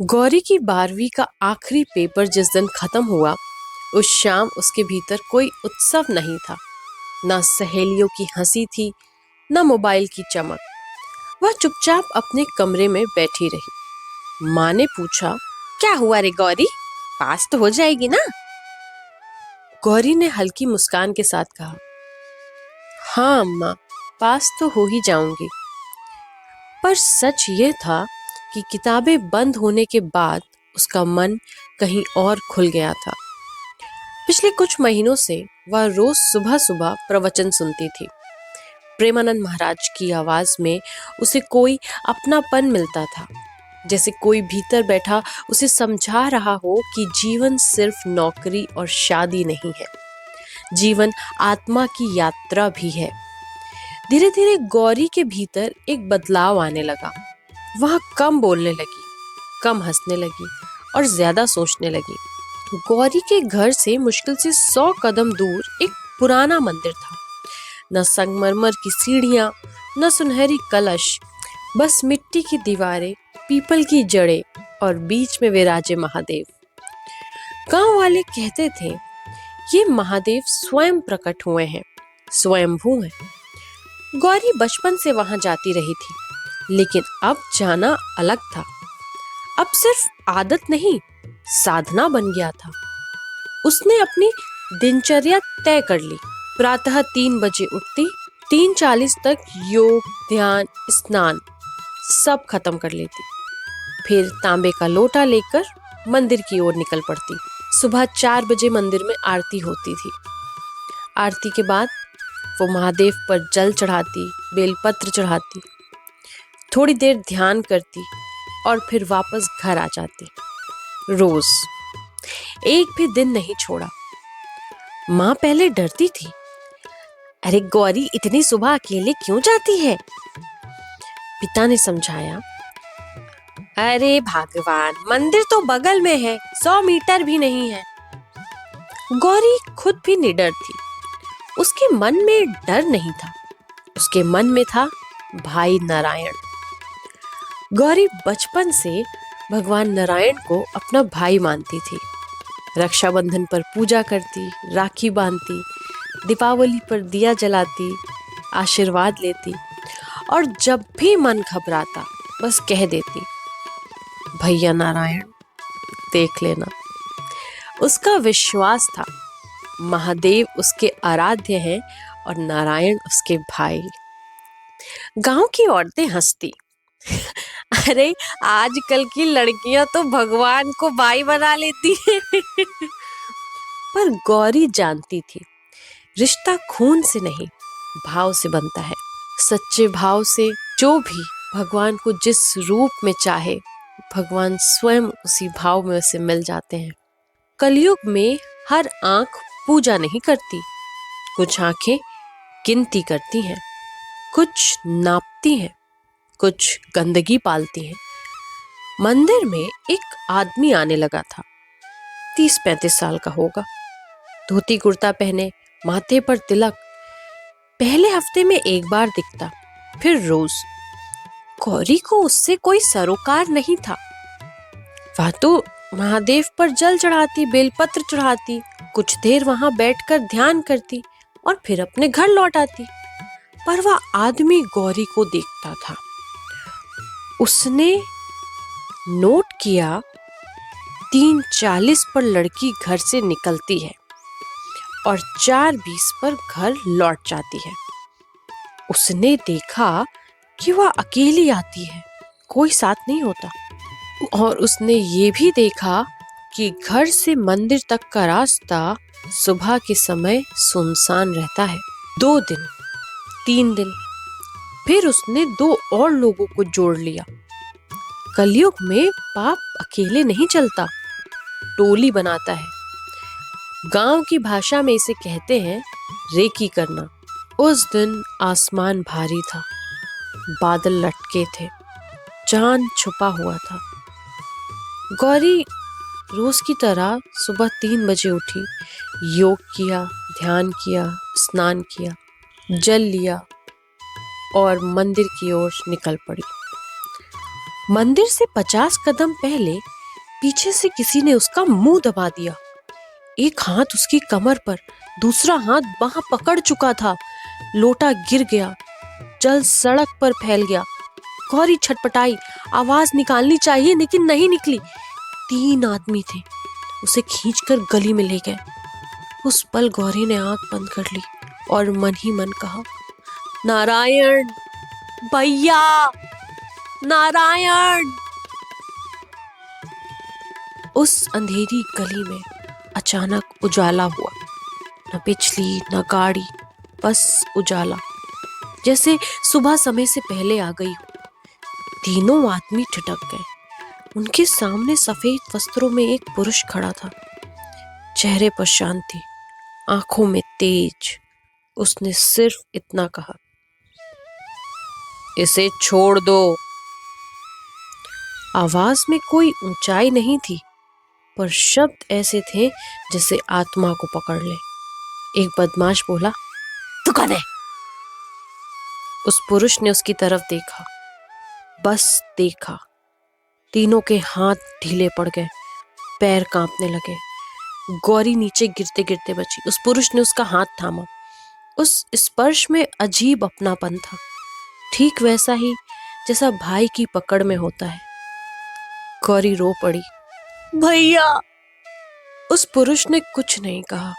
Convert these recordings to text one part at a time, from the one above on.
गौरी की 12वीं का आखिरी पेपर जिस दिन खत्म हुआ, उस शाम उसके भीतर कोई उत्सव नहीं था। ना सहेलियों की हंसी थी, ना मोबाइल की चमक। वह चुपचाप अपने कमरे में बैठी रही। माँ ने पूछा, क्या हुआ रे गौरी, पास तो हो जाएगी ना? गौरी ने हल्की मुस्कान के साथ कहा, हाँ अम्मा, पास तो हो ही जाऊंगी। पर सच ये था कि किताबें बंद होने के बाद उसका मन कहीं और खुल गया था। पिछले कुछ महीनों से वह रोज सुबह सुबह प्रवचन सुनती थी। प्रेमानंद महाराज की आवाज में उसे कोई अपनापन मिलता था, जैसे कोई भीतर बैठा उसे समझा रहा हो कि जीवन सिर्फ नौकरी और शादी नहीं है, जीवन आत्मा की यात्रा भी है। धीरे धीरे गौरी के भीतर एक बदलाव आने लगा। वह कम बोलने लगी, कम हंसने लगी और ज्यादा सोचने लगी। गौरी के घर से मुश्किल से 100 कदम दूर एक पुराना मंदिर था। न संगमरमर की सीढ़ियां, न सुनहरी कलश, बस मिट्टी की दीवारें, पीपल की जड़ें और बीच में विराजे महादेव। गांव वाले कहते थे, ये महादेव स्वयं प्रकट हुए हैं, स्वयंभू हैं। गौरी बचपन से वहां जाती रही थी, लेकिन अब जाना अलग था। अब सिर्फ आदत नहीं, साधना बन गया था। उसने अपनी दिनचर्या तय कर ली। प्रातः 3 बजे उठती, 3:40 तक योग, ध्यान, स्नान सब खत्म कर लेती। फिर तांबे का लोटा लेकर मंदिर की ओर निकल पड़ती। सुबह 4 बजे मंदिर में आरती होती थी। आरती के बाद वो महादेव पर जल चढ़ाती, बेलपत्र चढ़ाती, थोड़ी देर ध्यान करती और फिर वापस घर आ जाती। रोज, एक भी दिन नहीं छोड़ा। माँ पहले डरती थी, अरे गौरी इतनी सुबह अकेले क्यों जाती है? पिता ने समझाया, अरे भगवान, मंदिर तो बगल में है, 100 मीटर भी नहीं है। गौरी खुद भी निडर थी। उसके मन में डर नहीं था, उसके मन में था भाई नारायण। गौरी बचपन से भगवान नारायण को अपना भाई मानती थी। रक्षाबंधन पर पूजा करती, राखी बांधती, दीपावली पर दिया जलाती, आशीर्वाद लेती और जब भी मन घबराता बस कह देती, भैया नारायण देख लेना। उसका विश्वास था महादेव उसके आराध्य हैं और नारायण उसके भाई। गांव की औरतें हंसती, अरे आजकल की लड़कियां तो भगवान को भाई बना लेती हैं। पर गौरी जानती थी, रिश्ता खून से नहीं, भाव से बनता है। सच्चे भाव से जो भी भगवान को जिस रूप में चाहे, भगवान स्वयं उसी भाव में उसे मिल जाते हैं। कलयुग में हर आंख पूजा नहीं करती, कुछ आंखें गिनती करती हैं, कुछ नापती हैं, कुछ गंदगी पालती हैं। मंदिर में एक आदमी आने लगा था, 30-35 साल का होगा। धोती कुर्ता पहने, माथे पर तिलक। पहले हफ्ते में एक बार दिखता, फिर रोज। गौरी को उससे कोई सरोकार नहीं था। वह तो महादेव पर जल चढ़ाती, बेलपत्र चढ़ाती, कुछ देर वहां बैठकर ध्यान करती और फिर अपने घर लौट आती। पर वह आदमी गौरी को देखता था। उसने नोट किया, 3:40 पर लड़की घर से निकलती है और 4:20 पर घर लौट जाती है। उसने देखा कि वह अकेली आती है, कोई साथ नहीं होता। और उसने ये भी देखा कि घर से मंदिर तक का रास्ता सुबह के समय सुनसान रहता है। 2 दिन, 3 दिन, फिर उसने 2 और लोगों को जोड़ लिया। कलयुग में पाप अकेले नहीं चलता, टोली बनाता है। गांव की भाषा में इसे कहते हैं रेकी करना। उस दिन आसमान भारी था, बादल लटके थे, चांद छुपा हुआ था। गौरी रोज की तरह सुबह 3 बजे उठी, योग किया, ध्यान किया, स्नान किया, जल लिया और मंदिर की ओर निकल पड़ी। मंदिर से 50 कदम पहले पीछे से किसी ने उसका मुंह दबा दिया। एक हाथ उसकी कमर पर, दूसरा हाथ वहां पकड़ चुका था। लोटा गिर गया, जल सड़क पर फैल गया। गौरी छटपटाई, आवाज निकालनी चाहिए लेकिन नहीं निकली। 3 आदमी थे, उसे खींचकर गली में ले गए। उस पल गौरी ने आंख बंद कर ली और मन ही मन कहा, नारायण भैया, नारायण। उस अंधेरी गली में अचानक उजाला हुआ। न बिजली न गाड़ी, बस उजाला, जैसे सुबह समय से पहले आ गई हो। तीनों आदमी ठिठक गए। उनके सामने सफेद वस्त्रों में एक पुरुष खड़ा था। चेहरे पर शांति, आंखों में तेज। उसने सिर्फ इतना कहा, इसे छोड़ दो। आवाज में कोई ऊंचाई नहीं थी, पर शब्द ऐसे थे जैसे आत्मा को पकड़ ले। एक बदमाश बोला, तू कौन है? उस पुरुष ने उसकी तरफ देखा, बस देखा। तीनों के हाथ ढीले पड़ गए, पैर कांपने लगे। गौरी नीचे गिरते गिरते बची। उस पुरुष ने उसका हाथ थामा। उस स्पर्श में अजीब अपनापन था, ठीक वैसा ही जैसा भाई की पकड़ में होता है। गौरी रो पड़ी, भैया। उस पुरुष ने कुछ नहीं कहा,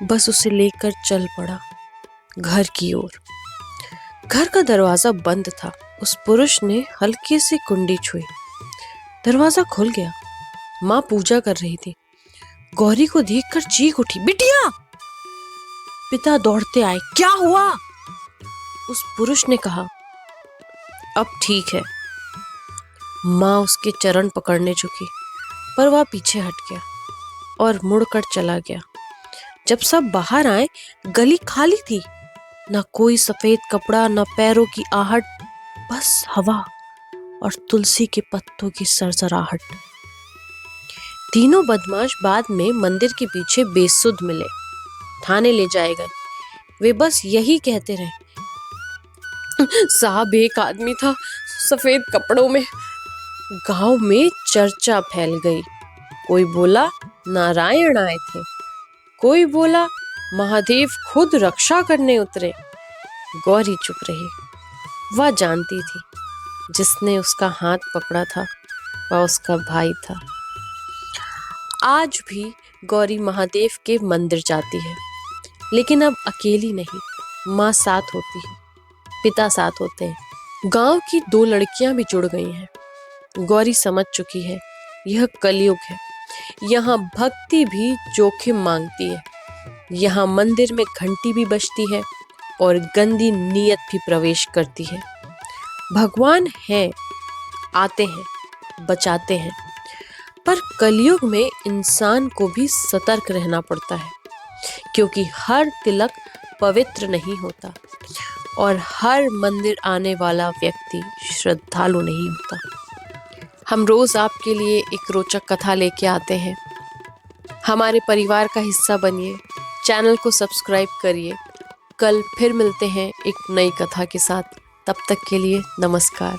बस उसे लेकर चल पड़ा घर की ओर। घर का दरवाजा बंद था। उस पुरुष ने हल्के से कुंडी छुई, दरवाजा खुल गया। माँ पूजा कर रही थी। गौरी को देखकर चीख उठी, बिटिया। पिता दौड़ते आए, क्या हुआ? उस पुरुष ने कहा, अब ठीक है। माँ उसके चरण पकड़ने झुकी, पर वह पीछे हट गया और मुड़कर चला गया। जब सब बाहर आए, गली खाली थी। न कोई सफेद कपड़ा, न पैरों की आहट, बस हवा और तुलसी के पत्तों की सरसराहट। तीनों बदमाश बाद में मंदिर के पीछे बेसुध मिले, थाने ले जाए गए। वे बस यही कहते रहे, साहब एक आदमी था सफेद कपड़ों में। गांव में चर्चा फैल गई। कोई बोला नारायण आए थे, कोई बोला महादेव खुद रक्षा करने उतरे। गौरी चुप रही। वह जानती थी, जिसने उसका हाथ पकड़ा था वह उसका भाई था। आज भी गौरी महादेव के मंदिर जाती है, लेकिन अब अकेली नहीं। माँ साथ होती है, पिता साथ होते हैं। गांव की 2 लड़कियां भी जुड़ गई हैं। गौरी समझ चुकी है, यह कलयुग है। यहाँ भक्ति भी जोखिम मांगती है। यहाँ मंदिर में घंटी भी बजती है और गंदी नीयत भी प्रवेश करती है। भगवान है, आते हैं, बचाते हैं, पर कलयुग में इंसान को भी सतर्क रहना पड़ता है, क्योंकि हर तिलक पवित्र नहीं होता और हर मंदिर आने वाला व्यक्ति श्रद्धालु नहीं होता। हम रोज आपके लिए एक रोचक कथा लेके आते हैं। हमारे परिवार का हिस्सा बनिए, चैनल को सब्सक्राइब करिए। कल फिर मिलते हैं एक नई कथा के साथ। तब तक के लिए नमस्कार।